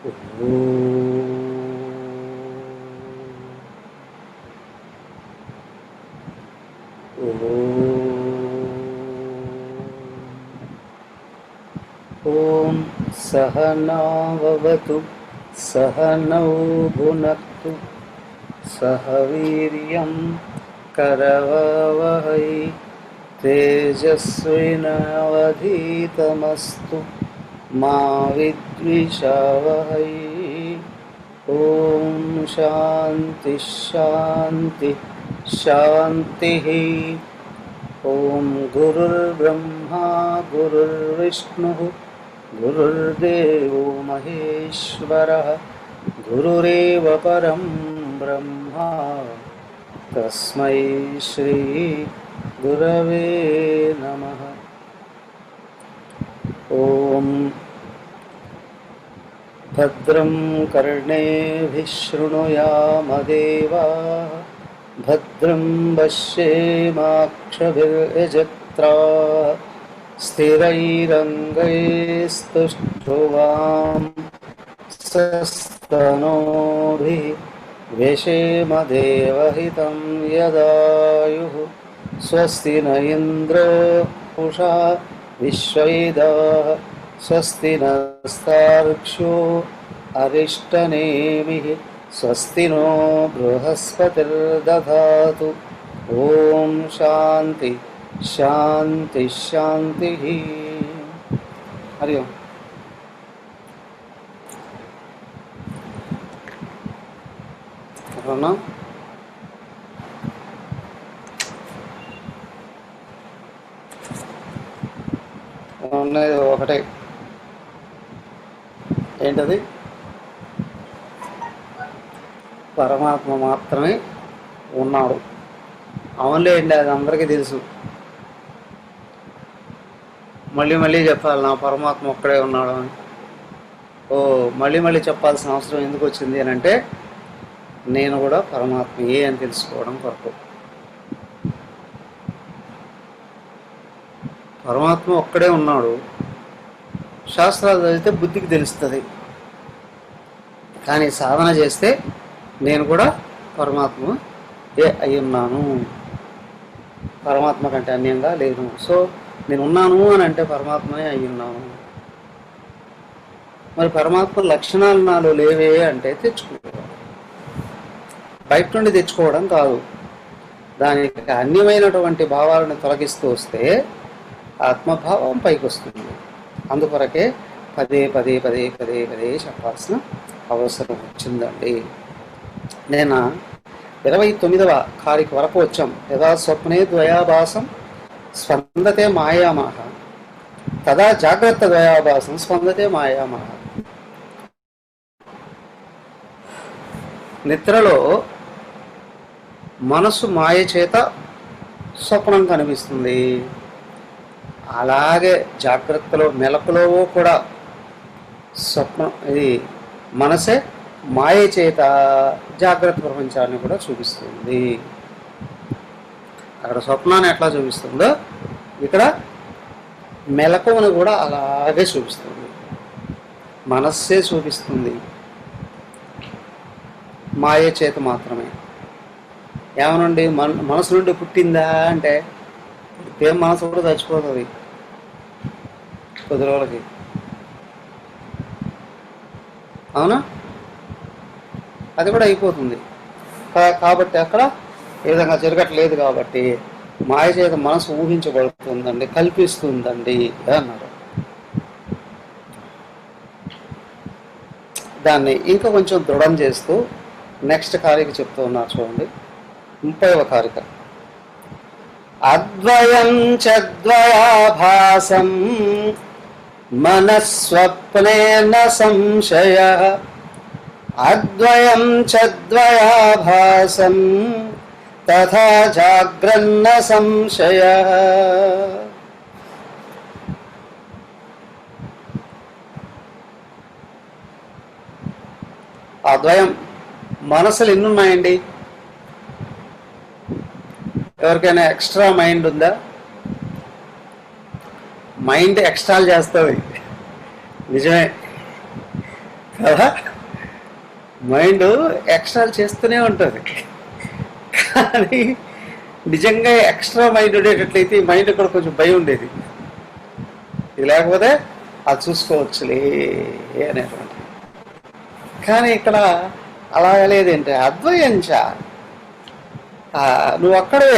ఓం సహనావతు సహనౌ భునక్తు సహ వీర్యం కరవావహై తేజస్వినావధీతమస్తు మా విద్విషావహై. ఓం శాంతి శాంతి శాంతి. ఓం గురుర్బ్రహ్మా గురుర్విష్ణుః గురుర్దేవో మహేశ్వరః గురురేవ పరం బ్రహ్మ తస్మై శ్రీ గురవే నమః. ఓం భద్రం కర్ణేభిః శృణుయామదేవాః భద్రం పశ్యేమాక్షభిర్యజత్రాः స్థిరైరङ्गैस्तुष्टुवांसस्तनूभिः व्यशेमदेवहितं यदायुः. स्वस्ति न इन्द्रो उषा विश्ववेदाः स्वस्ति नस्तार्क्ष्यो अरिष्टनेमिः स्वस्ति नो बृहस्पतिर्दधातु. ओम शांति शांति शांति. हरि ओम. ఒకటే ఏంటది? పరమాత్మ మాత్రమే ఉన్నాడు. అవునులేండి, అది అందరికీ తెలుసు. మళ్ళీ మళ్ళీ చెప్పాలి నా పరమాత్మ ఒక్కడే ఉన్నాడు అని. మళ్ళీ మళ్ళీ చెప్పాల్సిన అవసరం ఎందుకు వచ్చింది అని అంటే, నేను కూడా పరమాత్మయే అని తెలుసుకోవడం కొరకు. పరమాత్మ ఒక్కడే ఉన్నాడు. శాస్త్రాలు చదివితే బుద్ధికి తెలుస్తుంది, కానీ సాధన చేస్తే నేను కూడా పరమాత్మ అయి ఉన్నాను, పరమాత్మ కంటే అన్యంగా లేదు. సో నేను ఉన్నాను అని అంటే పరమాత్మనే అయి ఉన్నాను. మరి పరమాత్మ లక్షణాలు నాలో లేవే అంటే తెచ్చుకోవాలి. బయట నుండి తెచ్చుకోవడం కాదు, దానికి అన్యమైనటువంటి భావాలను తొలగిస్తూ వస్తే ఆత్మభావం పైకి వస్తుంది. అందుకొరకే పదే పదే పదే పదే పదే చెప్పాల్సిన అవసరం వచ్చిందండి. నేను 29వ కారిక వరకు వచ్చాం. యదా స్వప్నే ద్వయాభాసం స్పందతే మాయామహ తదా జాగ్రత్త ద్వయాభాసం స్పందతే మాయామహ. నిద్రలో మనసు మాయ చేత స్వప్నం కనిపిస్తుంది. అలాగే జాగ్రత్తలో మెలకులో కూడా స్వప్నం, ఇది మనసే మాయ చేత జాగ్రత్త ప్రపంచాన్ని కూడా చూపిస్తుంది. అక్కడ స్వప్నాన్ని ఎట్లా చూపిస్తుందో ఇక్కడ మెలకువను కూడా అలాగే చూపిస్తుంది. మనస్సే చూపిస్తుంది, మాయ చేత మాత్రమే. ఏమనండి, మనసు నుండి పుట్టిందా అంటే ఏం, మనసు కూడా చచ్చిపోతుంది కొద్ది రోజులకి. అవునా? అది కూడా అయిపోతుంది. కాబట్టి అక్కడ ఏ విధంగా జరగట్లేదు. కాబట్టి మాయ చేత మనసు ఊహించబడుతుందండి, కల్పిస్తుందండి అన్నారు. దాన్ని ఇంకా కొంచెం దృఢం చేస్తూ నెక్స్ట్ కారిక చెప్తూ ఉన్నారు. చూడండి, 30వ కారిక. అద్వయం చద్వయాభాసం మనస్వప్నేన సంశయః అద్వయం చద్వయాభాసం తథా జాగ్రన్న సంశయః. అద్వయం మనసులు ఎన్నున్నాయండి? ఎవరికైనా ఎక్స్ట్రా మైండ్ ఉందా? మైండ్ ఎక్స్ట్రాలు చేస్తుంది, నిజమే. కదా. మైండ్ ఎక్స్ట్రా చేస్తూనే ఉంటుంది. కానీ నిజంగా ఎక్స్ట్రా మైండ్ ఉండేటట్లయితే ఈ మైండ్ కూడా కొంచెం భయం ఉండేది. ఇది లేకపోతే అది చూసుకోవచ్చులే అనేటువంటి. కానీ ఇక్కడ అలా లేదేంటి, అద్వయంచ నువ్వు అక్కడే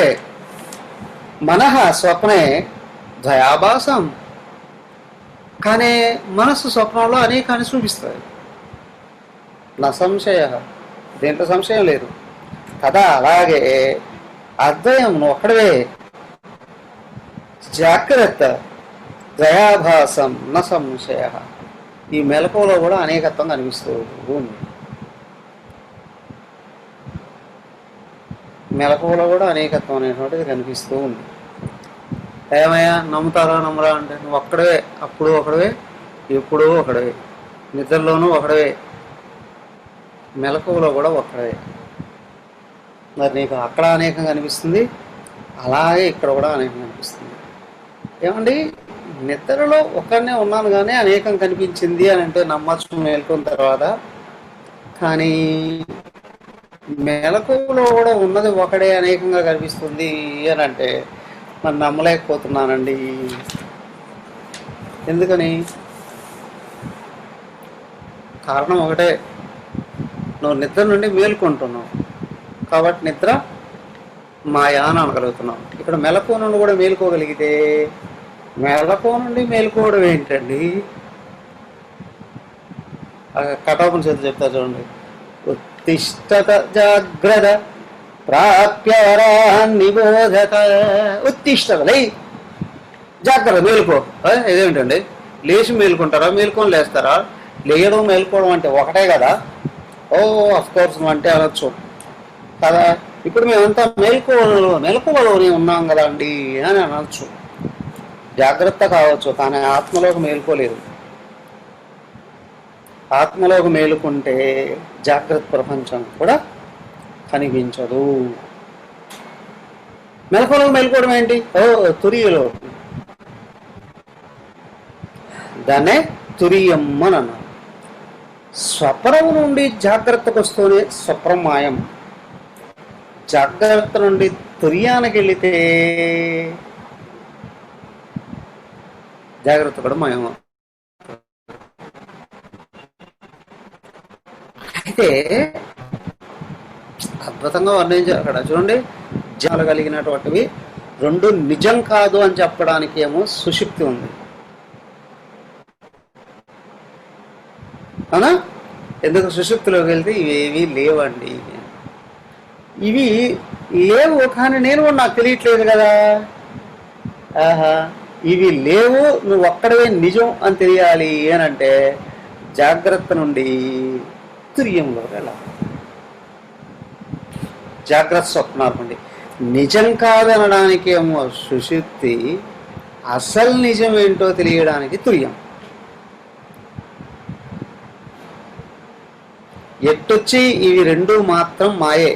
మనః స్వప్నే ద్వయాభాసం. కానీ మనస్సు స్వప్నంలో అనేకాన్ని చూపిస్తుంది. నా సంశయ, దీంట్లో సంశయం లేదు కదా. అలాగే అద్వయం నువ్వు ఒక్కడవే, జాగ్రత్త ద్వయాభాసం న సంశయ. ఈ మెలకువలో కూడా అనేకత్వం కనిపిస్తూ ఉంది. మెలకువలో కూడా అనేకత్వం అనేటువంటిది కనిపిస్తూ ఉంది. ఏమయ్యా నమ్ముతారా నమ్మరా అంటే నువ్వు ఒక్కడవే, అప్పుడు ఒకడవే, ఎప్పుడూ ఒకడవే, నిద్రలోనూ ఒకడవే, మెలకువలో కూడా ఒక్కడవే. మరి నీకు అక్కడ అనేకం కనిపిస్తుంది, అలాగే ఇక్కడ కూడా అనేకం కనిపిస్తుంది. ఏమండి నిద్రలో ఒక్కడనే ఉన్నాను కానీ అనేకం కనిపించింది అని అంటే నమ్మచ్చు మేల్కొన్న తర్వాత. కానీ మెలకువలో కూడా ఉన్నది ఒకడే అనేకంగా కనిపిస్తుంది అని అంటే మరి నమ్మలేకపోతున్నానండి. ఎందుకని? కారణం ఒకటే, నువ్వు నిద్ర నుండి మేల్కొంటున్నావు కాబట్టి నిద్ర మాయా అని అనగలుగుతున్నావు. ఇక్కడ మెలకువ నుండి కూడా మేలుకోగలిగితే మెలకువ నుండి మేలుకోవడం ఏంటండి? కటాపని చేతి చెప్తా చూడండి. ఉత్తిష్టత జాగ్రత్త ప్రాప్యవరాన్ నిబోధత. ఉత్తిష్టత లే, జాగ్రత్త మేలుకో. ఇదేమిటండి లేచి మేలుకుంటారా, మేలుకొని లేస్తారా? లేయడం మేలుకోవడం అంటే ఒకటే కదా. ఓ అఫ్కోర్స్ నువ్వు అంటే అనొచ్చు కదా. ఇప్పుడు మేమంతా మెలకువలోనే ఉన్నాం కదా అండి అని అనొచ్చు. జాగ్రత్త కావచ్చు కానీ ఆత్మలోకి మేలుకోలేదు. ఆత్మలోకి మేలుకుంటే జాగ్రత్త ప్రపంచం కూడా కనిపించదు. మెలకువలోకి మేలుకోవడం ఏంటి? తురియలో, దాన్నే తురియం అని అన్నారు. స్వప్నం నుండి జాగ్రత్తకు వస్తూనే స్వప్నం మాయం. జాగ్రత్త నుండి తుర్యానికి వెళితే జాగ్రత్త కూడా మాయం. అయితే అద్భుతంగా వర్ణించారు అక్కడ చూడండి. జాలు కలిగినటువంటివి రెండు నిజం కాదు అని చెప్పడానికి ఏమో సుషుప్తి ఉంది. అవునా? ఎందుకు సుషుప్తిలోకి వెళ్తే ఇవేవి లేవండి. ఇవి లేవు కానీ నేను నాకు తెలియట్లేదు కదా. ఇవి లేవు, నువ్వు ఒక్కడే నిజం అని తెలియాలి అని అంటే జాగ్రత్త నుండి తుర్యంలో వెళ్ళాలి. జాగ్రత్త స్వప్నాలు నుండి నిజం కాదనడానికి ఏమో సుషుప్తి, అసలు నిజం ఏంటో తెలియడానికి తుర్యం. ఎట్టొచ్చి ఇవి రెండు మాత్రం మాయే.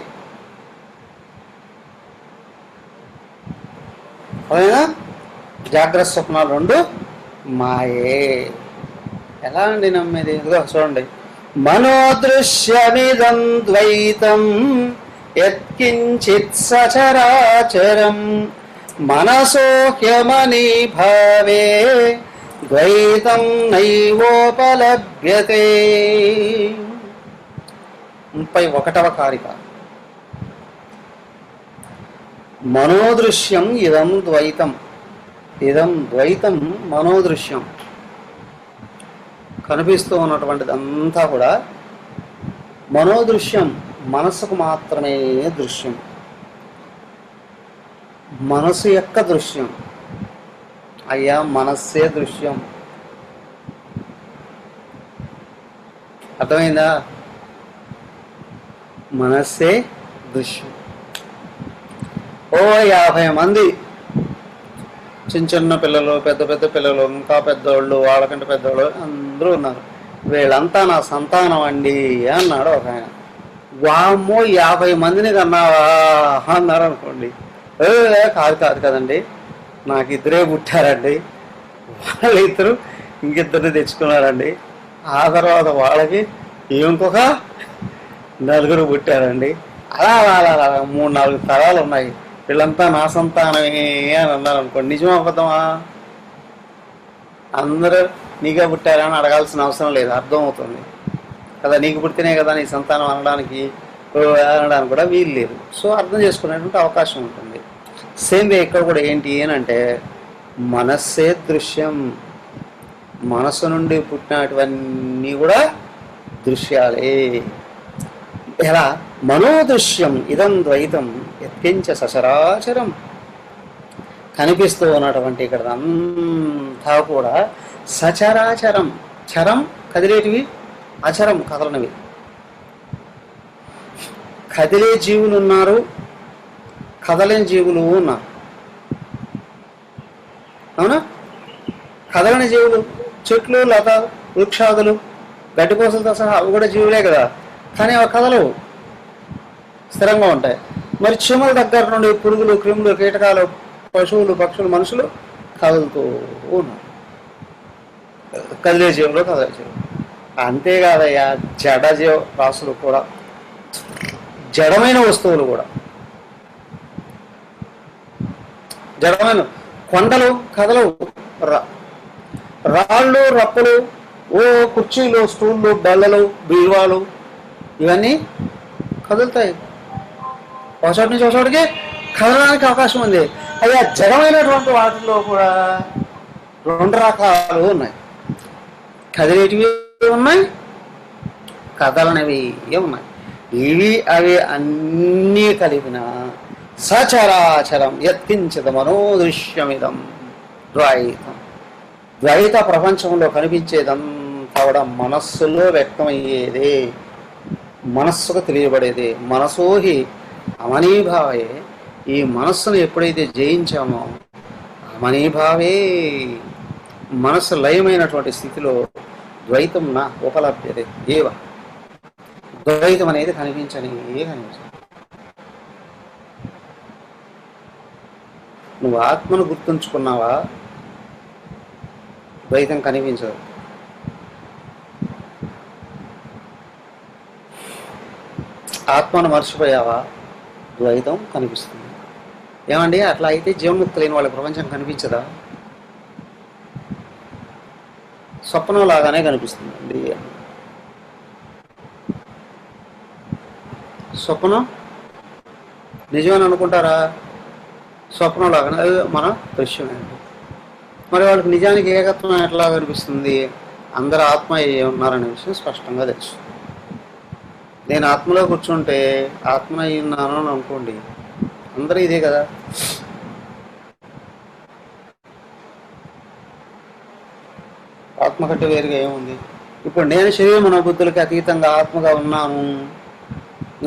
అవునా? జాగ్రత్త స్వప్నాలు రెండు మాయే. ఎలా అండి నమ్మేది? చూడండి. మనోదృశ్యమిదం ద్వైతం యత్కించిత్ సచరాచరం మనసోహ్యమని భావే ద్వైతం నైవోపలభ్యతే. 31వ కారిక. మనోదృశ్యం ఇదం ద్వైతం. ఇదం ద్వైతం మనోదృశ్యం. కనిపిస్తూ ఉన్నటువంటిది అంతా కూడా మనోదృశ్యం, మనస్సుకు మాత్రమే దృశ్యం, మనసు యొక్క దృశ్యం. అయ్యా మనస్సే దృశ్యం. అర్థమైందా? మనస్సే దృశ్యం. 50 మంది చిన్న చిన్న పిల్లలు, పెద్ద పెద్ద పిల్లలు, ఇంకా పెద్దోళ్ళు, వాళ్ళకంటే పెద్దోళ్ళు అందరూ ఉన్నారు. వీళ్ళంతా నా సంతానం అండి అన్నాడు ఒక ఆయన. వామ్మో 50 మందిని కన్నావా అన్నారు అనుకోండి. కాదు కాదు కదండి, నాకు 2 పుట్టారండి, వాళ్ళిద్దరు ఇంకిద్దరిని తెచ్చుకున్నారండి, ఆ తర్వాత వాళ్ళకి ఇంకొక నలుగురు పుట్టారండి. అలా అలా అలా అలా 3-4 తరాలు ఉన్నాయి. వీళ్ళంతా నా సంతానమే అని అన్నారు అనుకోండి, నిజమా అబద్ధమా? అందరూ నీకే పుట్టారా అని అడగాల్సిన అవసరం లేదు, అర్థమవుతుంది కదా. నీకు పుట్టినే కదా నీ సంతానం అనడానికి కూడా వీలు లేదు. సో అర్థం చేసుకునేటువంటి అవకాశం ఉంటుంది. సేమ్ వే ఇక్కడ కూడా ఏంటి అంటే మనస్సే దృశ్యం. మనస్సు నుండి పుట్టినటువన్నీ కూడా దృశ్యాలే. ఎలా? మనోదృశ్యం ఇదం ద్వైతం యత్కించ సచరాచరం. కనిపిస్తూ ఉన్నటువంటి ఇక్కడ అంతా కూడా సచరాచరం. చరం కదిలేటివి, అచరం కదలనివి. కదిలే జీవులు ఉన్నారు, కదలని జీవులు ఉన్నారు. అవునా? కదలని జీవులు చెట్లు, లత, వృక్షాదులు, గడ్డిపోసలతో సహా అవి కూడా జీవులే కదా, కానీ అవి కదలవు, స్థిరంగా ఉంటాయి. మరి చీమల దగ్గర నుండి పురుగులు, క్రిములు, కీటకాలు, పశువులు, పక్షులు, మనుషులు కదులుతూ ఉన్నారు. కదిలే జీవులు, కదలే జీవులు. అంతేకాదయ్యా, జడ జీవ రాసులు కూడా, జడమైన వస్తువులు కూడా, జడమైన కొండలు కదలవు. రాళ్ళు, రప్పలు, కుర్చీలు, స్టూళ్ళు, బల్లలు, బీరువాలు ఇవన్నీ కదులుతాయి. ఒకచోటి నుంచి ఒకచోటికి కదలడానికి అవకాశం ఉంది. అయ్యా జడమైనటువంటి వాటిలో కూడా 2 రకాలు ఉన్నాయి. కదిలేటివి ఉన్నాయి, కదలనివి ఉన్నాయి. ఇవి అవి అన్నీ కలిపిన సచరాచరం యత్కించిత మనోదృశ్యమిదం ద్వైతం. ద్వైత ప్రపంచంలో కనిపించేదంతా కూడా మనస్సులో వ్యక్తమయ్యేదే, మనస్సుకు తెలియబడేదే. మనసోహి అమనీభావే. ఈ మనస్సును ఎప్పుడైతే జయించామో అమనీభావే, మనస్సు లయమైనటువంటి స్థితిలో ద్వైతం నా ఉపలభ్యతే ఏవ. ద్వైతం అనేది కనిపించని. నువ్వు ఆత్మను గుర్తుంచుకున్నావా, ద్వైతం కనిపించదు. ఆత్మను మర్చిపోయావా, ద్వైతం కనిపిస్తుంది. ఏమండి అట్లా అయితే జీవన్ముక్తి లేని వాళ్ళ ప్రపంచం కనిపించదా? స్వప్నం లాగానే కనిపిస్తుంది. స్వప్నం నిజమని అనుకుంటారా? స్వప్నం లాగానే అది మన దృశ్యమే. మరి వాళ్ళకి నిజానికి ఏకత్వం ఎట్లా కనిపిస్తుంది? అందరు ఆత్మ ఉన్నారనే విషయం స్పష్టంగా తెలుసు. నేను ఆత్మలో కూర్చుంటే ఆత్మ ఉన్నాను అని అనుకోండి, అందరూ ఇదే కదా. ఆత్మ కంటే వేరుగా ఏముంది? ఇప్పుడు నేను శరీర మనోబుద్ధులకి అతీతంగా ఆత్మగా ఉన్నాను.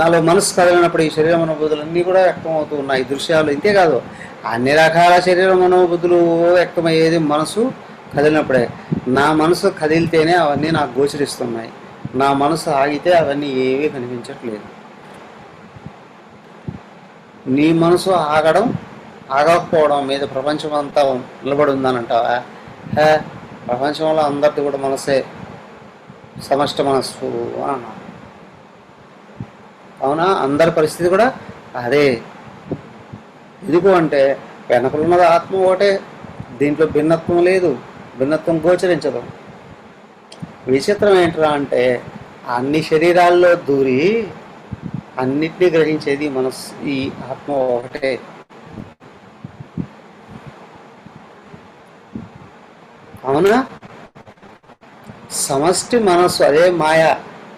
నాలో మనసు కదిలినప్పుడు ఈ శరీర మనోబుద్ధులు అన్నీ కూడా వ్యక్తం అవుతూ ఉన్నాయి, దృశ్యాలు. ఇంతేకాదు, అన్ని రకాల శరీర మనోబుద్ధులు వ్యక్తమయ్యేది మనసు కదిలినప్పుడే. నా మనసు కదిలితేనే అవన్నీ నాకు గోచరిస్తున్నాయి. నా మనసు ఆగితే అవన్నీ ఏవీ కనిపించట్లేదు. నీ మనసు ఆగడం, ఆగకపోవడం మీద ప్రపంచం అంతా నిలబడి ఉందనంటావా? ప్రపంచంలో అందరిది కూడా మనసే, సమష్ట మనస్సు అన్నా. అవునా? అందరి పరిస్థితి కూడా అదే. ఎందుకు అంటే వెనకలున్నది ఆత్మ ఒకటే, దీంట్లో భిన్నత్వం లేదు, భిన్నత్వం గోచరించదు. విచిత్రం ఏంట్రా అంటే అన్ని శరీరాల్లో దూరి అన్నిటినీ గ్రహించేది మనస్సు, ఈ ఆత్మ ఒకటే. అవునా? సమష్టి మనస్సు అదే మాయ,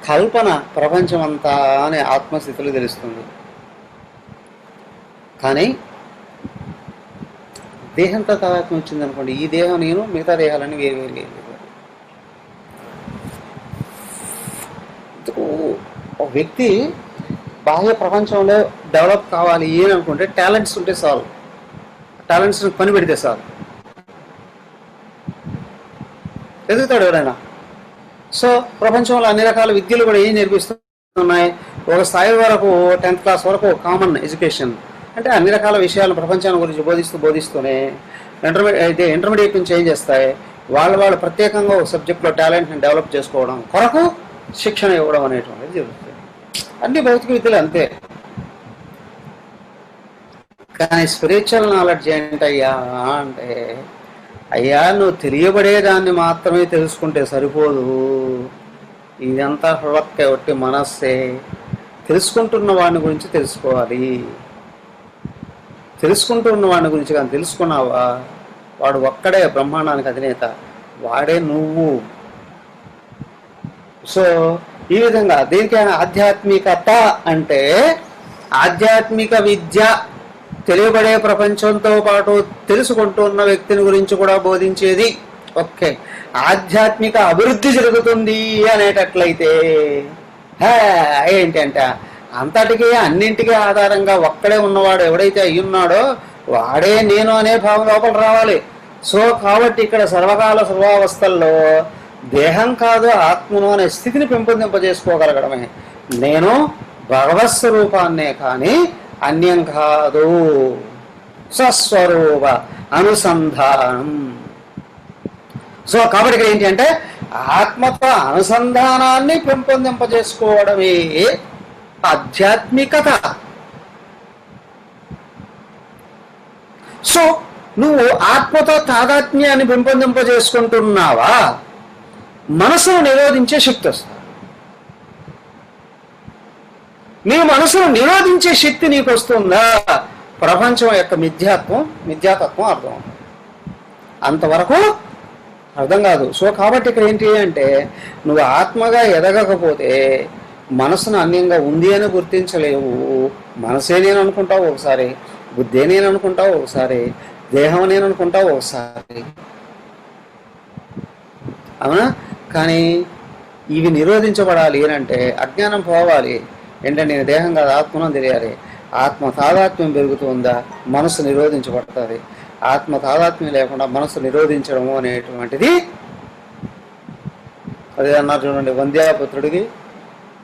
కల్పన ప్రపంచం అంతా అనే ఆత్మస్థితిలో తెలుస్తుంది. కానీ దేహంతో తాదాత్మ్యం వచ్చిందనుకోండి, ఈ దేహం నేను, మిగతా దేహాలన్నీ వేరు వేరు లేదు. ఒక వ్యక్తి బాహ్య ప్రపంచంలో డెవలప్ కావాలి అని అనుకుంటే టాలెంట్స్ ఉంటే చాలు, టాలెంట్స్ని పని పెడితే చాలు, ఎదుగుతాడు ఎవరైనా. సో ప్రపంచంలో అన్ని రకాల విద్యలు కూడా ఏం నేర్పిస్తున్నాయి? ఒక స్థాయి వరకు 10th క్లాస్ వరకు కామన్ ఎడ్యుకేషన్, అంటే అన్ని రకాల విషయాలు ప్రపంచాన్ని గురించి బోధిస్తూనే ఇంటర్మీడియట్ నుంచి ఏం చేస్తాయి? వాళ్ళు ప్రత్యేకంగా ఒక సబ్జెక్ట్లో టాలెంట్ని డెవలప్ చేసుకోవడం కొరకు శిక్షణ ఇవ్వడం అనేటువంటిది జరుగుతుంది. అన్ని భౌతిక విద్యలు అంతే. కానీ స్పిరిచువల్ నాలెడ్జ్ ఏంటయ్యా అంటే, అయ్యా నువ్వు తెలియబడేదాన్ని మాత్రమే తెలుసుకుంటే సరిపోదు. ఇదంతా హృదక్కే ఒట్టి మనస్సే. తెలుసుకుంటున్న వాడిని గురించి తెలుసుకోవాలి. తెలుసుకుంటున్న వాడిని గురించి కానీ తెలుసుకున్నావా, వాడు ఒక్కడే బ్రహ్మాండానికి అధినేత, వాడే నువ్వు. సో ఈ విధంగా దీనికైనా ఆధ్యాత్మికత అంటే ఆధ్యాత్మిక విద్య తెలియబడే ప్రపంచంతో పాటు తెలుసుకుంటున్న వ్యక్తిని గురించి కూడా బోధించేది. ఓకే, ఆధ్యాత్మిక అభివృద్ధి జరుగుతుంది అనేటట్లయితే ఏంటంటే అంతటికీ అన్నింటికీ ఆధారంగా ఒక్కడే ఉన్నవాడు ఎవడైతే అయ్యున్నాడో వాడే నేను అనే భావం లోపల రావాలి. సో కాబట్టి ఇక్కడ సర్వకాల సర్వావస్థల్లో దేహం కాదు ఆత్మను అనే స్థితిని పెంపొందింపజేసుకోగలగడమే. నేను భగవత్ స్వరూపాన్నే కానీ అన్యం కాదు. స్వస్వరూప అనుసంధానం. సో కాబట్టి ఇక్కడ ఏంటి అంటే ఆత్మతో అనుసంధానాన్ని పెంపొందింపజేసుకోవడమే ఆధ్యాత్మికత. సో నువ్వు ఆత్మతో తాదాత్మ్యాన్ని పెంపొందింపజేసుకుంటున్నావా, మనసును నిరోధించే శక్తి వస్తుంది. నీ మనసును నిరోధించే శక్తి నీకు వస్తుందా, ప్రపంచం యొక్క మిథ్యాతత్వం అర్థం అవుతుంది. అంతవరకు అర్థం కాదు. సో కాబట్టి ఇక్కడ ఏంటి అంటే నువ్వు ఆత్మగా ఎదగకపోతే మనసును అన్యంగా ఉంది అని గుర్తించలేవు. మనసే నేను అనుకుంటావు ఒకసారి, బుద్ధే నేను అనుకుంటావు ఒకసారి, దేహం నేను అనుకుంటావు ఒకసారి, అవునా? కానీ ఇవి నిరోధించబడాలి అంటే అజ్ఞానం పోవాలి. ఏంటంటే నేను దేహం కాదు ఆత్మను తెలియాలి. ఆత్మ తాదాత్మ్యం పెరుగుతుందా, మనసు నిరోధించబడుతుంది. ఆత్మ తాదాత్మ్యం లేకుండా మనసు నిరోధించడము అనేటువంటిది అదే అన్నారు చూడండి. వంద్యాపుత్రుడికి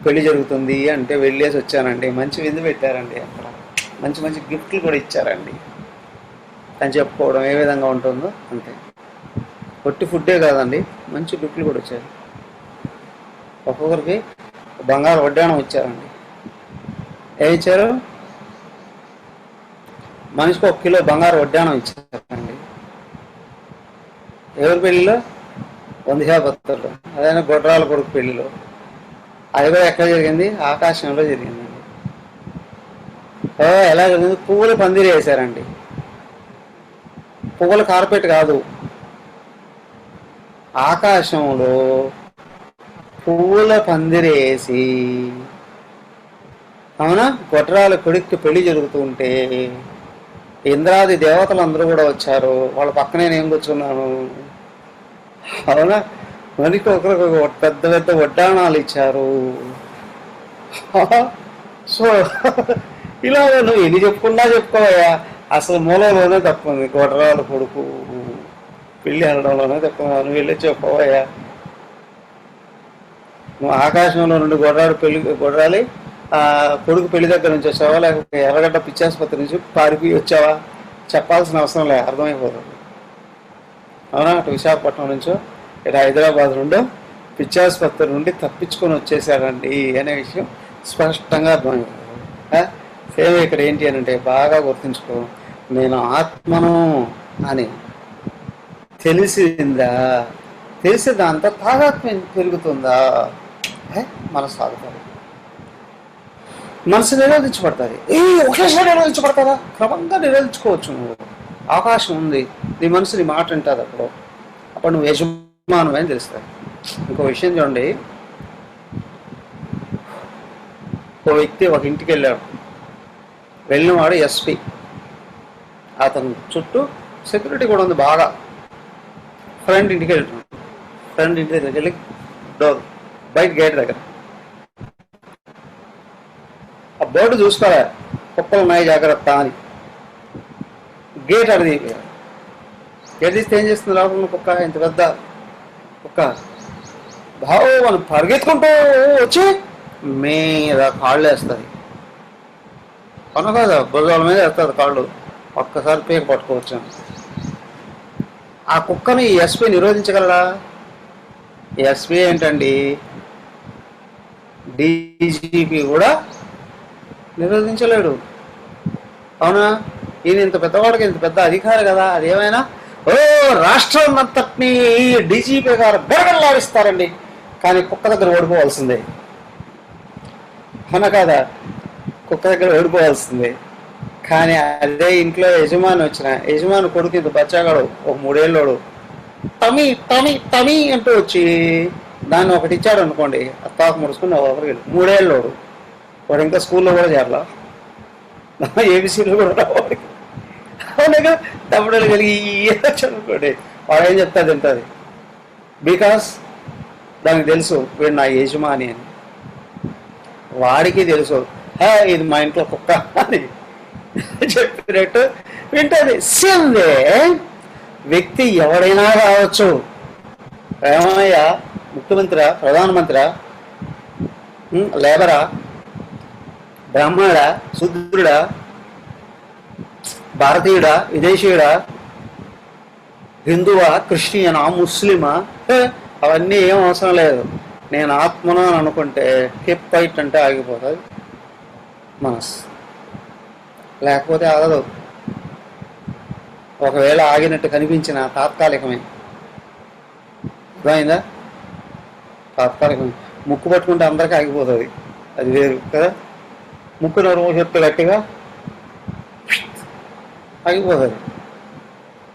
పెళ్లి జరుగుతుంది అంటే వెళ్ళేసి వచ్చానండి, మంచి విందు పెట్టారండి, అక్కడ మంచి మంచి గిఫ్ట్లు కూడా ఇచ్చారండి అని చెప్పుకోవడం ఏ విధంగా ఉంటుందో అంతే. ఒట్టి ఫుడ్డే కాదండి, మంచి గిఫ్ట్లు కూడా వచ్చారు. ఒక్కొక్కరికి బంగారు వడ్డాణం ఇచ్చారండి. ఏమి ఇచ్చారు? మనిషికి 1 కిలో బంగారు వడ్డాణం ఇచ్చారండి. ఎవరి పెళ్ళిలో? వంద్యాపుత్రులు. అదైనా గొడ్రాల కొడుకు పెళ్ళిలో. అది కూడా ఎక్కడ జరిగింది? ఆకాశంలో జరిగిందండి. ఎలా జరిగింది? పువ్వుల పందిరి వేశారండి. పువ్వుల కార్పెట్ కాదు, ఆకాశంలో పువ్వుల పందిరి వేసి, అవునా, గొడ్రాల కొడుక్కి పెళ్లి జరుగుతూ ఉంటే ఇంద్రాది దేవతలు అందరూ కూడా వచ్చారు. వాళ్ళ పక్కనే నేను కూర్చున్నాను, అవునా. మనకి ఒకరికి పెద్ద పెద్ద వడ్డాణాలు ఇచ్చారు. సో ఇలా నువ్వు ఎన్ని చెప్పుకున్నా చెప్పుకోవయ్యా, అసలు మూలంలోనే తప్పుంది. గొడ్రాల కొడుకు పెళ్ళి అనడంలోనే తక్కువ. నువ్వు వెళ్ళి చెప్పవయ్యా, నువ్వు ఆకాశంలో నుండి గొడ్రాలి కొడుకు పెళ్లి దగ్గర నుంచి వచ్చావా, లేకపోతే ఎర్రగడ్డ పిచ్చాసుపత్రి నుంచి పారిపోయి వచ్చావా? చెప్పాల్సిన అవసరం లేదు, అర్థమైపోతుంది. అవునా, అటు విశాఖపట్నం నుంచో ఇటు హైదరాబాద్ నుండో పిచ్చాసుపత్రి నుండి తప్పించుకొని వచ్చేసాడండి అనే విషయం స్పష్టంగా అర్థమైపోతుంది. సేమ్ ఇక్కడ ఏంటి అని అంటే బాగా గుర్తుంచుకో, నేను ఆత్మను అని తెలిసిందా, తెలిసి దాంతో తాదాత్మ్యం పెరుగుతుందా, మనసు సాగుతుంది, మనసు నిరోధించబడుతుంది. ఒకేసారి నిరోధించబడతారా? క్రమంగా నిరోధించుకోవచ్చు. నువ్వు అవకాశం ఉంది, నీ మనసు నీ మాట వింటుంది. అప్పుడు నువ్వు యజమానం అని తెలుస్తుంది. ఇంకో విషయం చూడండి, ఓ వ్యక్తి ఒక ఇంటికి వెళ్ళాడు. వెళ్ళినవాడు ఎస్పీ. అతను చుట్టూ సెక్యూరిటీ కూడా ఉంది బాగా. ఫ్రెండ్ ఇంటికి వెళ్తున్నాడు. ఫ్రెండ్ ఇంటి దగ్గరికి వెళ్ళి డోర్ బయట గేట్ దగ్గర ఆ బోర్డు చూసుకోవాలి, కుక్కలు ఉన్నాయి జాగ్రత్త అని. గేట్ అడిగి గేట్ తీస్తే ఏం చేస్తుంది? లోపల కుక్క, ఇంత పెద్ద కుక్క, బావు మనం పరిగెత్తుకుంటూ వచ్చి మీద కాళ్ళు వేస్తుంది. కొన కదా, భుజాల మీద వేస్తుంది కాళ్ళు. ఒక్కసారి పీక పట్టుకోవచ్చు. ఆ కుక్కని ఈ ఎస్పీ నిరోధించగలరా? ఎస్పీ ఏంటండి, డీజీపీ కూడా నిరోధించలేడు. అవునా? ఈయన ఇంత పెద్దవాడికి ఇంత పెద్ద అధికారి కదా, అదేమైనా ఓ రాష్ట్రం అంతటినీ డీజీపీ గారు గడగడలాడిస్తారండి. కానీ కుక్క దగ్గర ఓడిపోవాల్సిందే. అవునా కాదా? కుక్క దగ్గర ఓడిపోవాల్సిందే. కానీ అదే ఇంట్లో యజమాని కొడుకు ఇంత బచ్చాగాడు, ఒక 3 ఏళ్ళోడు, తమి తమి తమి అంటూ వచ్చి దాన్ని ఒకటి ఇచ్చాడు అనుకోండి, అత్తాకు ముడుచుకుని ఒకరికి 3 ఏళ్ళోడు, వాడు ఇంకా స్కూల్లో కూడా చేరలా, ఏబిసీలో కూడా రావాడికి. అవునగా తమ్ముడు కలిగి అనుకోండి, వాడు ఏం చెప్తా తింటుంది. బికాస్ దానికి తెలుసు వీడు నా యజమాని అని. వాడికి తెలుసు ఇది మా ఇంట్లో కుక్క అని చెప్పినట్టు వింటుంది. సేమ్వే వ్యక్తి ఎవడైనా కావచ్చు. ఏమయ్యా, ముఖ్యమంత్రి, ప్రధానమంత్రి, లేబరా, బ్రాహ్మణుడా, శూద్రుడా, భారతీయుడా, విదేశీయుడా, హిందువా, క్రిస్టియనా, ముస్లిమా, అవన్నీ ఏం అవసరం లేదు. నేను ఆత్మను అని అనుకుంటే హిప్ ఫైట్ అంటే ఆగిపోతుంది మనసు, లేకపోతే ఆగదు. ఒకవేళ ఆగినట్టు కనిపించిన తాత్కాలికమే. అర్థమైందా? తాత్కాలికమే. ముక్కు పట్టుకుంటే అందరికీ ఆగిపోతుంది, అది వేరు కదా. ముక్కు నరుము చెప్తే గట్టిగా ఆగిపోతుంది,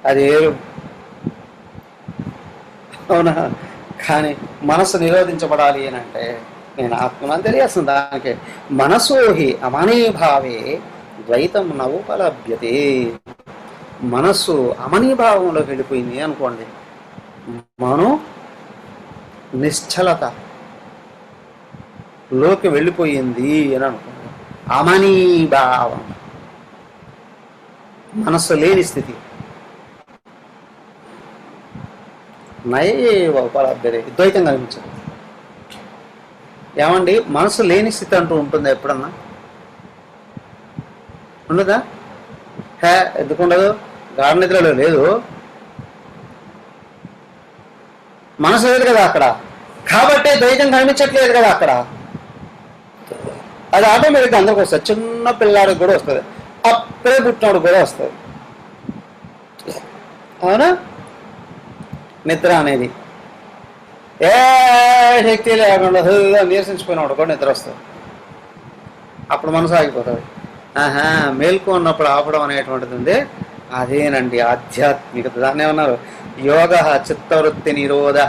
అది వేరు. అవునా? కానీ మనసు నిరోధించబడాలి అని అంటే నేను ఆత్మని తెలియాల్సింది. దానికి మనసోహి అమనీభావే ద్వైతం నవుపలభ్యతే. మనస్సు అమనీభావంలోకి వెళ్ళిపోయింది అనుకోండి, మనం నిశ్చలత లోకి వెళ్ళిపోయింది అని అనుకోండి. అమనీభావం మనస్సు లేని స్థితి. నయేవ ఉపలభ్యతే, ద్వైతం కనిపించదు. ఏమండి, మనసు లేని స్థితి అంటూ ఉంటుందా ఎప్పుడన్నా? ఉండదా? ఎందుకుండదు? గాఢ నిద్రలో లేదు, మనసు లేదు కదా అక్కడ, కాబట్టి ద్వైతం కనిపించట్లేదు కదా అక్కడ. అది ఆటోమేటిక్గా అందరికి వస్తుంది. చిన్న పిల్లాడికి కూడా వస్తుంది, అప్పుడే పుట్టినోడికి కూడా వస్తుంది. అవునా? నిద్ర అనేది ఏ శక్తి లేకుండా నీరసించిపోయినప్పుడు కూడా నిద్ర వస్తుంది. అప్పుడు మనసు ఆగిపోతుంది. మేల్కు ఉన్నప్పుడు ఆపడం అనేటువంటిది ఉంది, అదేనండి ఆధ్యాత్మికత. దాన్ని ఏమన్నారు? యోగ చిత్తవృత్తి నిరోధ.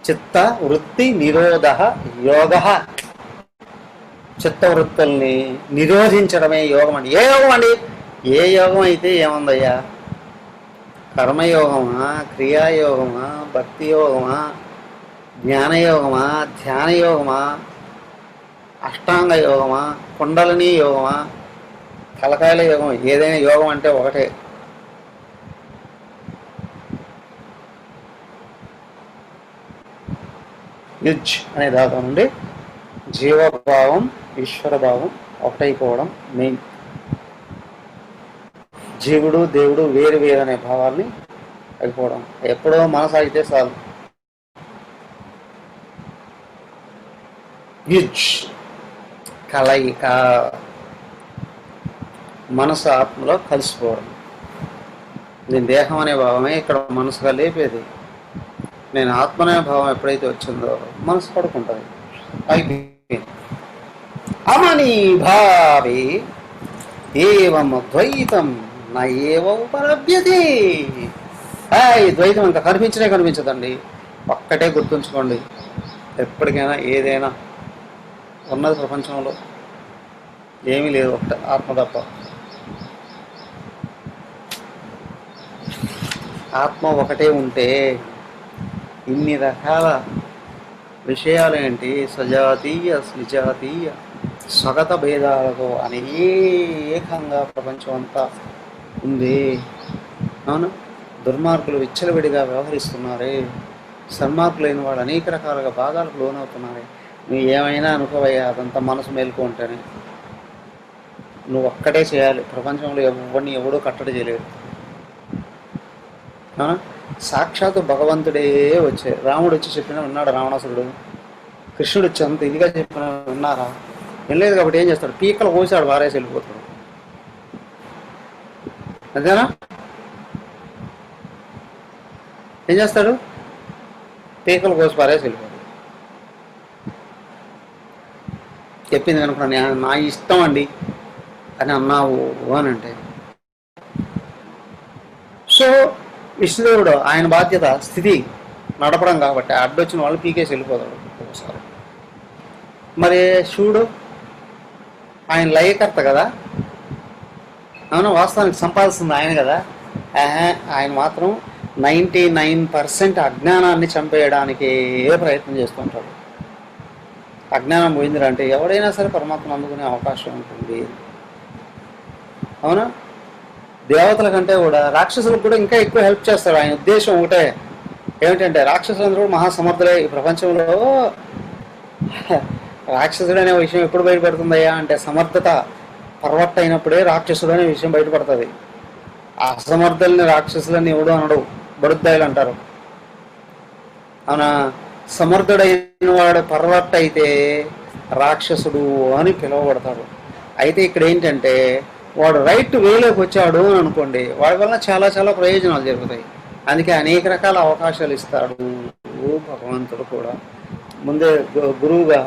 చిత్త వృత్తి నిరోధ యోగ. చిత్తవృత్తుల్ని నిరోధించడమే యోగం అండి. ఏ యోగం అండి? ఏ యోగం అయితే ఏముందయ్యా? కర్మయోగమా, క్రియాయోగమా, భక్తి యోగమా, జ్ఞానయోగమా, ధ్యాన యోగమా, అష్టాంగ యోగమా, కుండలిని యోగమా, కలకాయల యోగం, ఏదైనా యోగం అంటే ఒకటే. యుజ్ అనే దాకా నుండి జీవభావం, ఈశ్వరభావం ఒకటైపోవడం మెయిన్. జీవుడు దేవుడు వేరు వేరు అనే భావాల్ని అయిపోవడం. ఎప్పుడో మనసు ఆగితే చాలు. యుజ్ కలయిక, మనసు ఆత్మలో కలిసిపోవడం. నేను దేహం అనే భావమే ఇక్కడ మనసుగా లేపేది. నేను ఆత్మ అనే భావం ఎప్పుడైతే వచ్చిందో మనసు పడుకుంటుంది, అయిపోయింది. అమని భావి ఏవం ద్వైతం నయేవ ఉపలభ్యతే. ఈ ద్వైతం ఇంకా కనిపించదండి. ఒక్కటే గుర్తుంచుకోండి, ఎప్పటికైనా ఏదైనా ఉన్నది ప్రపంచంలో ఏమీ లేదు, ఒకటే ఆత్మ తప్ప. ఆత్మ ఒకటే ఉంటే ఇన్ని రకాల విషయాలేంటి, సజాతీయ విజాతీయ స్వగత భేదాలతో అనేకంగా ప్రపంచం అంతా ఉంది. అవును, దుర్మార్గులు విచ్చలవిడిగా వ్యవహరిస్తున్నారే, సన్మార్గులైన వాళ్ళు అనేక రకాలుగా బాధలకు లోనవుతున్నారే. నువ్వు ఏమైనా అనుకోవయ్యా, అదంతా మనసు మేలుకుంటేనే. నువ్వు ఒక్కటే చేయాలి, ప్రపంచంలో ఎవరిని ఎవడో కట్టడి చేయలేడు. అవునా? సాక్షాత్తు భగవంతుడే వచ్చే రాముడు వచ్చి చెప్పిన విన్నాడు రావణాసురుడు? కృష్ణుడు వచ్చి అంత ఇదిగా చెప్పిన విన్నారా? వినలేదు. కాబట్టి ఏం చేస్తాడు? పీకలు కోసాడు, వారేసి వెళ్ళిపోతాడు. అంతేనా? ఏం చేస్తాడు? పీకలు కోసి పారేసి వెళ్ళిపోతాడు. చెప్పింది అనుకున్నాను, నా ఇష్టం అండి అని అన్నావు అని అంటే. సో విష్ణుదేవుడు ఆయన బాధ్యత స్థితి నడపడం కాబట్టి అడ్డొచ్చిన వాళ్ళు పీకేసి వెళ్ళిపోతాడు ఒకసారి. మరి శివుడు ఆయన లయకర్త కదా, అవునా? వాస్తవానికి సంపాదిస్తుంది ఆయన కదా. ఆయన మాత్రం 99% అజ్ఞానాన్ని చంపేయడానికి ప్రయత్నం చేస్తుంటాడు. అజ్ఞానం పోయిందిరా ఎవడైనా సరే పరమాత్మను అందుకునే అవకాశం ఉంటుంది. అవునా? దేవతల కంటే కూడా రాక్షసులకు కూడా ఇంకా ఎక్కువ హెల్ప్ చేస్తాడు. ఆయన ఉద్దేశం ఒకటే, ఏమిటంటే రాక్షసులందరూ మహాసమర్థులే. ఈ ప్రపంచంలో రాక్షసుడు అనే విషయం ఎప్పుడు బయటపడుతుందయ్యా అంటే సమర్థత పర్వట్ అయినప్పుడే రాక్షసుడు అనే విషయం బయటపడుతుంది. అసమర్థుల్ని రాక్షసులని ఎవడు అనడు, బడుద్దాయిలు అంటారు. అవునా? సమర్థుడైన వాడు పర్వట్ అయితే రాక్షసుడు అని పిలువబడతాడు. అయితే ఇక్కడ ఏంటంటే వాడు రైట్ వేలోకి వచ్చాడు అని అనుకోండి, వాడి వల్ల చాలా చాలా ప్రయోజనాలు జరుగుతాయి. అందుకే అనేక రకాల అవకాశాలు ఇస్తాడు భగవంతుడు కూడా. ముందే గురువుగా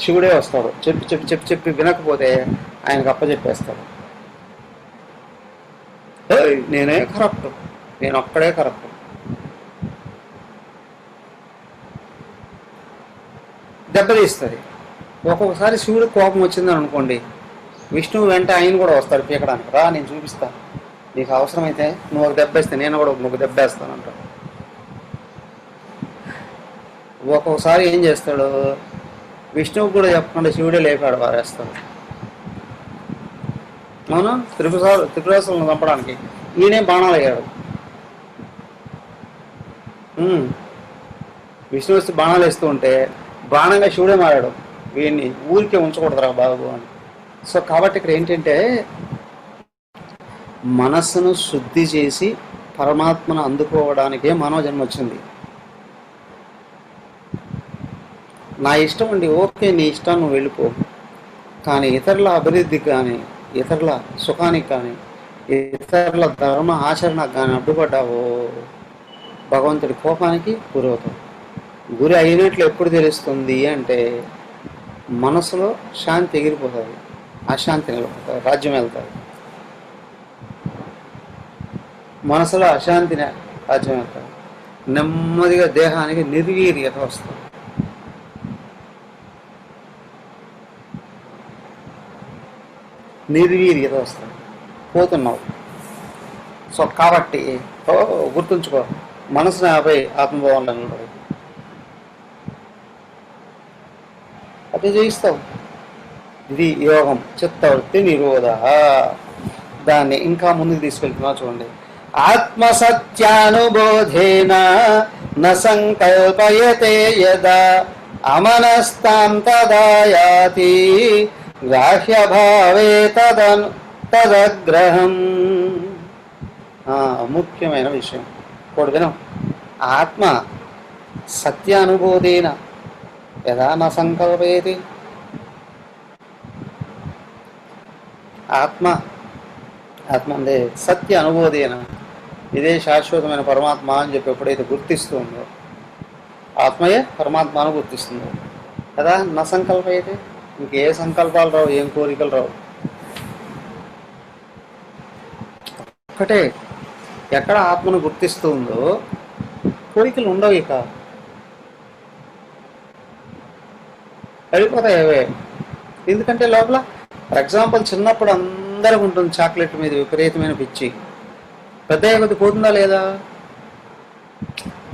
శివుడే వస్తాడు. చెప్పి చెప్పి చెప్పి చెప్పి వినకపోతే ఆయనకు అప్పచెప్పేస్తాడు. నేనే కరెక్ట్, నేను ఒక్కడే కరెక్ట్. దెబ్బతీస్తుంది. ఒక్కొక్కసారి శివుడికి కోపం వచ్చిందని అనుకోండి, విష్ణువు వెంట ఆయన కూడా వస్తాడు పీకడానికి. రా నేను చూపిస్తాను, నీకు అవసరమైతే నువ్వు ఒక దెబ్బేస్తే నేను కూడా ఒక దెబ్బేస్తాను అంటాడు. ఒక్కొక్కసారి ఏం చేస్తాడు, విష్ణువు కూడా చెప్పకుండా శివుడే లేపాడు వారేస్తాడు. అవునా? త్రిపురాసులను చంపడానికి ఈయనే బాణాలు అయ్యాడు. విష్ణువు వస్తే బాణాలు వేస్తూ ఉంటే బాణంగా శివుడే మారాడు. వీడిని ఊరికే ఉంచకూడదురా బాబు అని. సో కాబట్టి ఇక్కడ ఏంటంటే మనస్సును శుద్ధి చేసి పరమాత్మను అందుకోవడానికే మానవ జన్మ వచ్చింది. నా ఇష్టం అండి, ఓకే నీ ఇష్టం, నువ్వు వెళ్ళిపో. కానీ ఇతరుల అభివృద్ధికి కానీ, ఇతరుల సుఖానికి కానీ, ఇతరుల ధర్మ ఆచరణకు కానీ అడ్డుపడ్డావో భగవంతుడి కోపానికి గురవుతావు. గురి అయినట్లు ఎప్పుడు తెలుస్తుంది అంటే మనసులో శాంతి ఎగిరిపోతుంది, అశాంతి నిలబడుతుంది, రాజ్యం వెళ్తుంది. మనసులో అశాంతిని రాజ్యం వెళ్తుంది. నెమ్మదిగా దేహానికి నిర్వీర్యత వస్తుంది. నిర్వీర్యత వస్తుంది, పోతున్నావు. సో కాబట్టి గుర్తుంచుకో, మనసుని ఆపై ఆత్మభావంలో నిలబడి అదే జయిస్తావు. ఇది యోగం, చిత్తవృత్తి నిరోధ. దాన్ని ఇంకా ముందుకు తీసుకెళ్తున్నా చూడండి. ఆత్మసత్యానుబోధేన న సంకల్పయతే యదా అమనస్తాం తదాయాతి గ్రాహ్యభావే తదగ్రహం. ముఖ్యమైన విషయం కూడా వినం. ఆత్మ సత్యానుబోధేన యదా న సంకల్పయతి. ఆత్మ అంటే సత్య అనుబోధేన, ఇదే శాశ్వతమైన పరమాత్మ అని చెప్పి ఎప్పుడైతే గుర్తిస్తుందో, ఆత్మయే పరమాత్మను గుర్తిస్తుందో కదా. నా సంకల్పయతే, ఇంకే సంకల్పాలు రావు, ఏం కోరికలు రావు. ఒకటే ఎక్కడ ఆత్మను గుర్తిస్తుందో కోరికలు ఉండవు, ఇక వెళ్ళిపోతాయి అవే. ఎందుకంటే లోపల ఫర్ ఎగ్జాంపుల్ చిన్నప్పుడు అందరికి ఉంటుంది చాక్లెట్ మీద విపరీతమైన పిచ్చి. పెద్ద కొద్ది పోతుందా లేదా?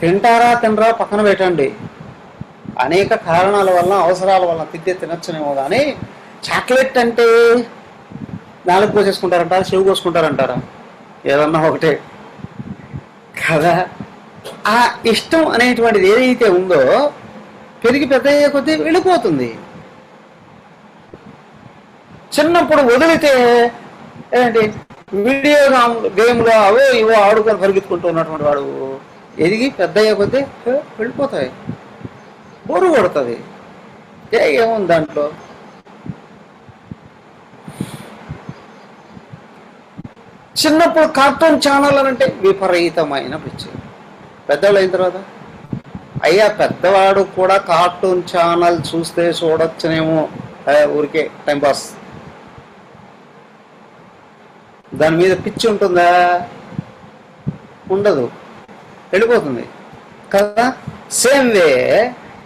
తినరా పక్కన పెట్టండి, అనేక కారణాల వల్ల అవసరాల వల్ల తినొచ్చునేమో. కానీ చాక్లెట్ అంటే నాలుగు కోసేసుకుంటారంటారా, చెవి కోసుకుంటారంటారా? ఏదన్నా ఒకటే కదా. ఆ ఇష్టం అనేటువంటిది ఏదైతే ఉందో పెరిగి పెద్ద అయ్యే కొద్దీ వెళ్ళిపోతుంది. చిన్నప్పుడు వదిలితే ఏంటి వీడియో గేమ్లో అవో ఇవో ఆడుకొని పరిగెత్తుకుంటూ ఉన్నటువంటి వాడు ఎదిగి పెద్ద అయ్యే కొద్దీ వెళ్ళిపోతాయి, బోరు కొడుతుంది. ఏముంది దాంట్లో? చిన్నప్పుడు కార్టూన్ ఛానల్ అని అంటే విపరీతమైన పిచ్చి. పెద్దవాళ్ళు అయిన తర్వాత అయ్యా పెద్దవాడు కూడా కార్టూన్ ఛానల్ చూస్తే చూడొచ్చునేమో, ఊరికే టైంపాస్. దాని మీద పిచ్చి ఉంటుందా? ఉండదు, వెళ్ళిపోతుంది కదా. సేమ్ వే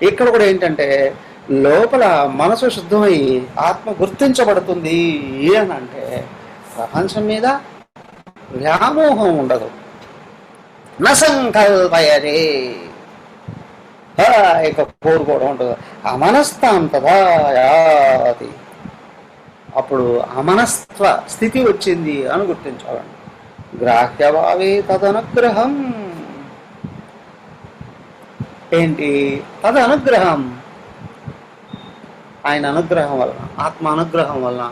ఇక్కడ కూడా ఏంటంటే లోపల మనసు శుద్ధమై ఆత్మ గుర్తించబడుతుంది అని అంటే ప్రపంచం మీద వ్యామోహం ఉండదు. నసంకల్పయరే, ఇక కోరుకోవడం ఉంటుంది. అమనస్తాం కదా యాతి, అప్పుడు అమనస్త్వ స్థితి వచ్చింది అని గుర్తించాలండి. గ్రాహ్యభావే తదనుగ్రహం. ఏంటి తదనుగ్రహం? ఆయన అనుగ్రహం వలన, ఆత్మ అనుగ్రహం వలన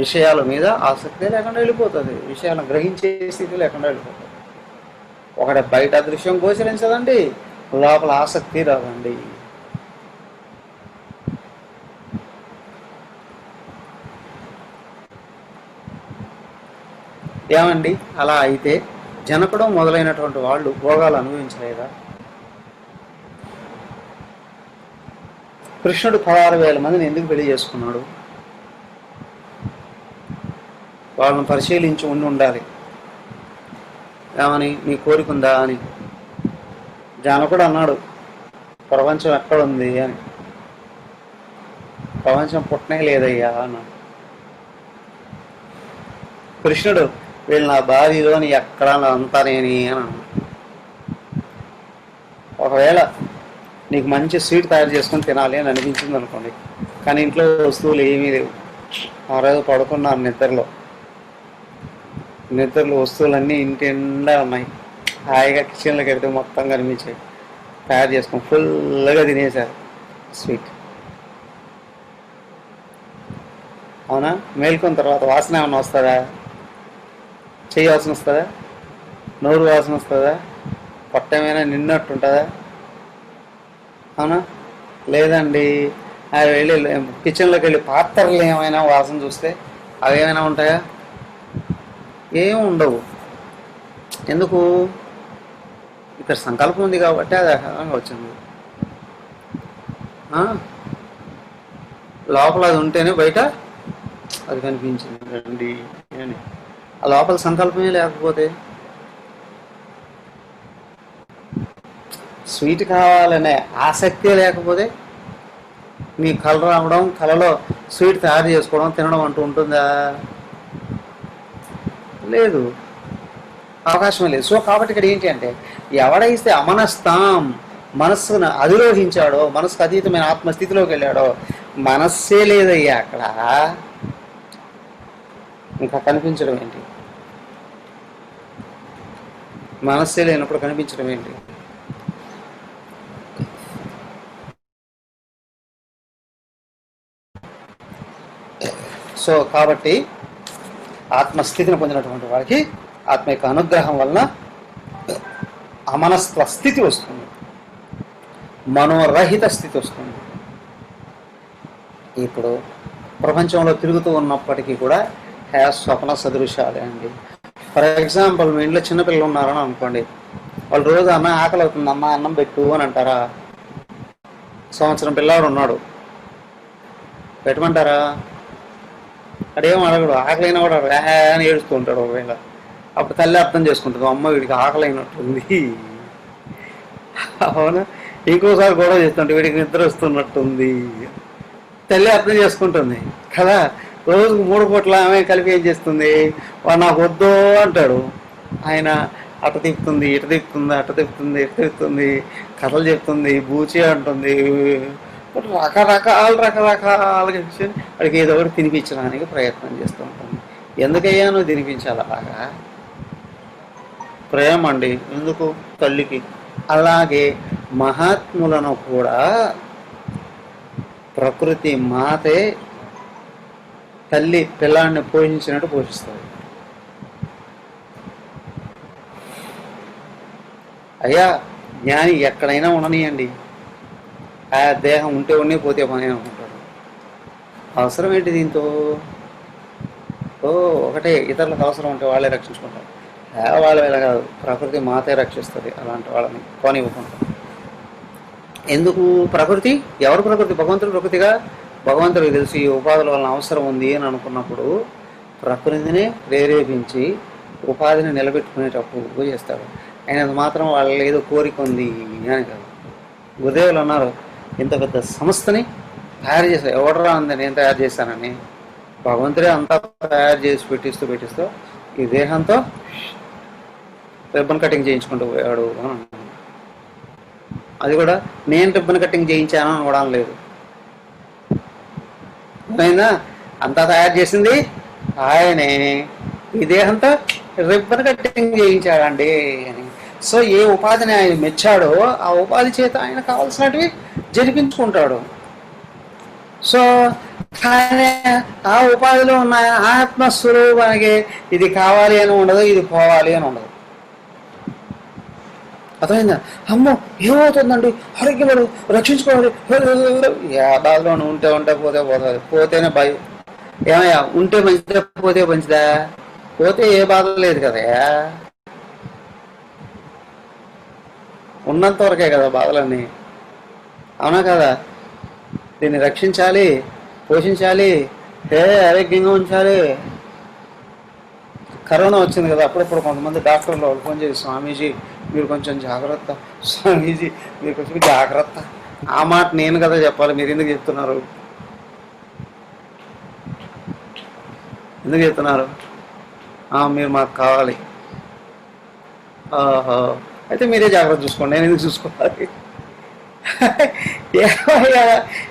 విషయాల మీద ఆసక్తి లేకుండా వెళ్ళిపోతుంది, విషయాలను గ్రహించే స్థితి లేకుండా వెళ్ళిపోతుంది. ఒకటి బయట దృశ్యం గోచరించదండి, లోపల ఆసక్తి రాదండి. ఏమండి అలా అయితే జనకుడు మొదలైనటువంటి వాళ్ళు భోగాలు అనుభవించలేదా? కృష్ణుడు 16,000 మందిని ఎందుకు పెళ్లి చేసుకున్నాడు? వాళ్ళని పరిశీలించి ఉండాలి. ఏమని? నీ కోరిక ఉందా అని. జనకుడు అన్నాడు ప్రపంచం ఎక్కడుంది అని. ప్రపంచం పుట్టనే లేదయ్యా అన్నాడు. కృష్ణుడు వీళ్ళు నా బావిలోని ఎక్కడ అంతా నేని అని అన్నాడు. ఒకవేళ నీకు మంచి స్వీట్ తయారు చేసుకొని తినాలి అని అనిపించింది అనుకోండి, కానీ ఇంట్లో వస్తువులు ఏమీ లేవు. ఆ రోజు పడుకున్నారు నిద్రలో వస్తువులన్నీ ఇంటి నిండా ఉన్నాయి. హాయిగా కిచెన్లోకి వెళ్తే మొత్తం కనిపించాయి. తయారు చేసుకొని ఫుల్గా తినేశారు స్వీట్. అవునా? మేల్కొన్న తర్వాత వాసన ఏమైనా వస్తుందా? చెయ్యి వాసన వస్తుందా? నోరు వాసన వస్తుందా? పొట్ట ఏమైనా నిన్నట్టు ఉంటుందా? అవునా? లేదండి. అవి వెళ్ళి కిచెన్లోకి వెళ్ళి పాత్రలు ఏమైనా వాసన చూస్తే అవి ఏమైనా ఉంటాయా? ఏం ఉండవు. ఎందుకు? ఇక్కడ సంకల్పం ఉంది కాబట్టి అది వచ్చింది. లోపల అది ఉంటేనే బయట అది కనిపించింది అండి అని. ఆ లోపల సంకల్పమే లేకపోతే, స్వీట్ కావాలనే ఆసక్తి లేకపోతే మీ కళ రావడం, కళలో స్వీట్ తయారు చేసుకోవడం, తినడం అంటూ ఉంటుందా? లేదు, అవకాశమే లేదు. సో కాబట్టి ఇక్కడ ఏంటి అంటే ఎవడైతే అమనస్తాం, మనస్సును అధిరోహించాడో, మనస్సుకు అతీతమైన ఆత్మస్థితిలోకి వెళ్ళాడో, మనస్సే లేదయ్యా అక్కడ. ఇంకా కనిపించడం ఏంటి? మనస్సే లేనప్పుడు కనిపించడం ఏంటి? సో కాబట్టి ఆత్మస్థితిని పొందినటువంటి వారికి ఆత్మ యొక్క అనుగ్రహం వలన అమనస్వ స్థితి వస్తుంది, మనోరహిత స్థితి వస్తుంది. ఇప్పుడు ప్రపంచంలో తిరుగుతూ ఉన్నప్పటికీ కూడా స్వప్న సదృశాలే అండి. ఫర్ ఎగ్జాంపుల్, మీ ఇంట్లో చిన్నపిల్లలు ఉన్నారని అనుకోండి, వాళ్ళు రోజు అన్న ఆకలి అవుతుంది అమ్మ అన్నం పెట్టు అని అంటారా? సంవత్సరం పిల్లాడు ఉన్నాడు, పెట్టమంటారా? అడేం అడగడు, ఆకలైన వాడు అని ఏడుస్తూ ఉంటాడు. ఒకవేళ అప్పుడు తల్లి అర్థం చేసుకుంటుంది, అమ్మ వీడికి ఆకలి అయినట్టుంది. అవునా? ఇంకోసారి గొడవ చేస్తుంటే వీడికి నిద్ర వస్తున్నట్టుంది. తల్లి అర్థం చేసుకుంటుంది కదా. రోజుకు 3 పూట్ల ఆమె కలిపి ఏం చేస్తుంది? వాడు నాకు వద్దు అంటాడు, ఆయన అట తిప్పుతుంది, ఇట తిప్పుతుంది, అట తిప్పుతుంది, ఇట తిప్పుతుంది, కథలు చెప్తుంది, బూచి అంటుంది, రకరకాలుగా వాడికి ఏదో ఒకటి తినిపించడానికి ప్రయత్నం చేస్తూ ఉంటుంది. ఎందుకయ్యా నువ్వు తినిపించాలి? అలాగా ప్రేమ అండి. ఎందుకు? తల్లికి. అలాగే మహాత్ములను కూడా ప్రకృతి మాతే తల్లి పిల్లాడిని పోషించినట్టు పోషిస్తుంది. అయ్యా జ్ఞాని ఎక్కడైనా ఉండనియండి, ఆ దేహం ఉంటే ఉండి పోతే పని అనుకుంటాడు. అవసరం ఏంటి దీంతో? ఓ ఒకటే, ఇతరులకు అవసరం ఉంటే వాళ్ళే రక్షించుకుంటారు. వాళ్ళ వేళ కాదు, ప్రకృతి మాతే రక్షిస్తుంది అలాంటి వాళ్ళని పోనివ్వకుండా. ఎందుకు ప్రకృతి? ఎవరు ప్రకృతి? భగవంతుడు ప్రకృతిగా. భగవంతుడికి తెలిసి ఈ ఉపాధుల వలన అవసరం ఉంది అని అనుకున్నప్పుడు ప్రకృతిని ప్రేరేపించి ఉపాధిని నిలబెట్టుకునేటప్పుడు చేస్తాడు. అయినంత మాత్రం వాళ్ళ ఏదో కోరిక ఉంది అని కాదు. గురుదేవులు అన్నారు, ఇంత పెద్ద సంస్థని తయారు చేశారు. ఎవడరా అంది నేను తయారు చేశానని? భగవంతుడే అంతా తయారు చేసి పెట్టిస్తూ ఈ దేహంతో రిబ్బన్ కటింగ్ చేయించుకుంటూ పోయాడు అని అన్నాడు. అది కూడా నేను రిబ్బన్ కటింగ్ చేయించాను అని కూడా లేదు. అయినా అంతా తయారు చేసింది ఆయనే, ఈ దేహంతో రిబ్బన్ కటింగ్ చేయించాడండి అని. సో ఏ ఉపాధిని ఆయన మెచ్చాడో ఆ ఉపాధి చేత ఆయన కావాల్సినటివి జరిపించుకుంటాడు. సో కానీ ఆ ఉపాధిలో ఉన్న ఆత్మస్వరూపానికి ఇది కావాలి అని ఉండదు, ఇది పోవాలి అని ఉండదు. అర్థమైందా? అమ్మో ఏమవుతుందండి, ఆరోగ్యపడు, రక్షించుకోవాలి, ఏ బాధలో ఉంటే పోతుంది, పోతేనే భయం. ఏమయ్యా ఉంటే మంచిదా పోతే మంచిదా? పోతే ఏ బాధ లేదు కదా, ఉన్నంత వరకే కదా బాధలన్నీ. అవునా కదా? దీన్ని రక్షించాలి, పోషించాలి, ఆరోగ్యంగా ఉంచాలి. కరోనా వచ్చింది కదా, అప్పుడప్పుడు కొంతమంది డాక్టర్లు వాళ్ళు ఫోన్ చేసి, స్వామీజీ మీరు కొంచెం జాగ్రత్త, స్వామీజీ మీరు కొంచెం జాగ్రత్త. ఆ మాట నేను కదా చెప్పాలి, మీరు ఎందుకు చెప్తున్నారు? ఎందుకు చెప్తున్నారు? మీరు మాకు కావాలి. అయితే మీరే జాగ్రత్త చూసుకోండి, నేను ఎందుకు చూసుకోవాలి?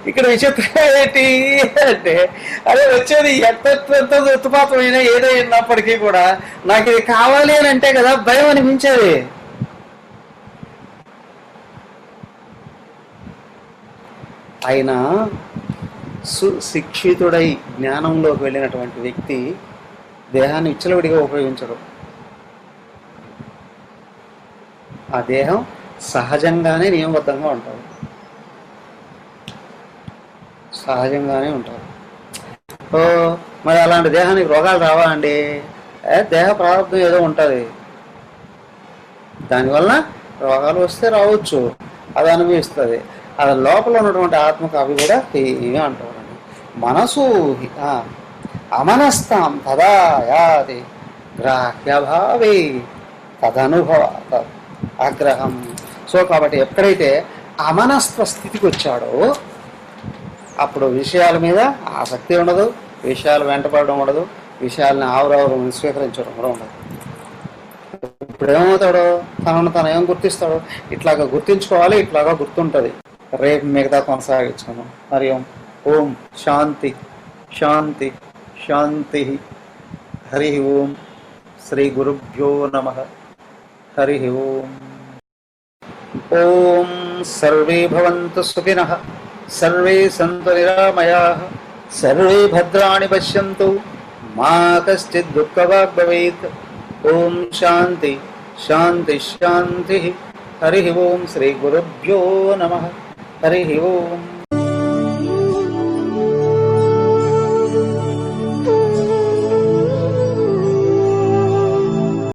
ఇక్కడ విచిత్రం ఏంటి అంటే, అదే వచ్చేది ఎంత ఉత్పాతమైనా ఏదైనప్పటికీ కూడా నాకు ఇది కావాలి అని అంటే కదా భయం అనిపించేది. ఆయన సుశిక్షితుడై జ్ఞానంలోకి వెళ్ళినటువంటి వ్యక్తి దేహాన్ని విచ్చలవిడిగా ఉపయోగించడు. ఆ దేహం సహజంగానే నియమబద్ధంగా ఉంటుంది, సహజంగానే ఉంటారు. మరి అలాంటి దేహానికి రోగాలు రావా అండి? దేహ ప్రారంభం ఏదో ఉంటుంది, దానివల్ల రోగాలు వస్తే రావచ్చు, అది అనుభవిస్తుంది. అది లోపల ఉన్నటువంటి ఆత్మకు అవి కూడా ఏమి అంటారండి. మనసు అమనస్తాం తదా యాది గ్రాహ్యభావే తదనుభవ ఆగ్రహం. సో కాబట్టి ఎక్కడైతే అమనస్వ స్థితికి వచ్చాడో అప్పుడు విషయాల మీద ఆసక్తి ఉండదు, విషయాలు వెంటపడడం ఉండదు, విషయాలని ఆవురావురం స్వీకరించడం కూడా ఉండదు. ఇప్పుడు ఏమవుతాడో తనను తను ఏం గుర్తిస్తాడో, ఇట్లాగా గుర్తించుకోవాలి, ఇట్లాగా గుర్తుంటుంది. రేపు మిగతా కొనసాగించాను. మరి ఓం శాంతి శాంతి శాంతి. హరి ఓం. శ్రీ గురుభ్యో నమః. హరి ఓం. ఓం సర్వే భవంతు సుఖినః, సర్వే సంతు నిరామయాః, సర్వే భద్రాణి పశ్యంతు, మా కశ్చిద్ దుఃఖభాగ్ భవేత్. ఓం శాంతి శాంతి శాంతి. హరి ఓం. శ్రీ గురుభ్యో నమః. హరి ఓం.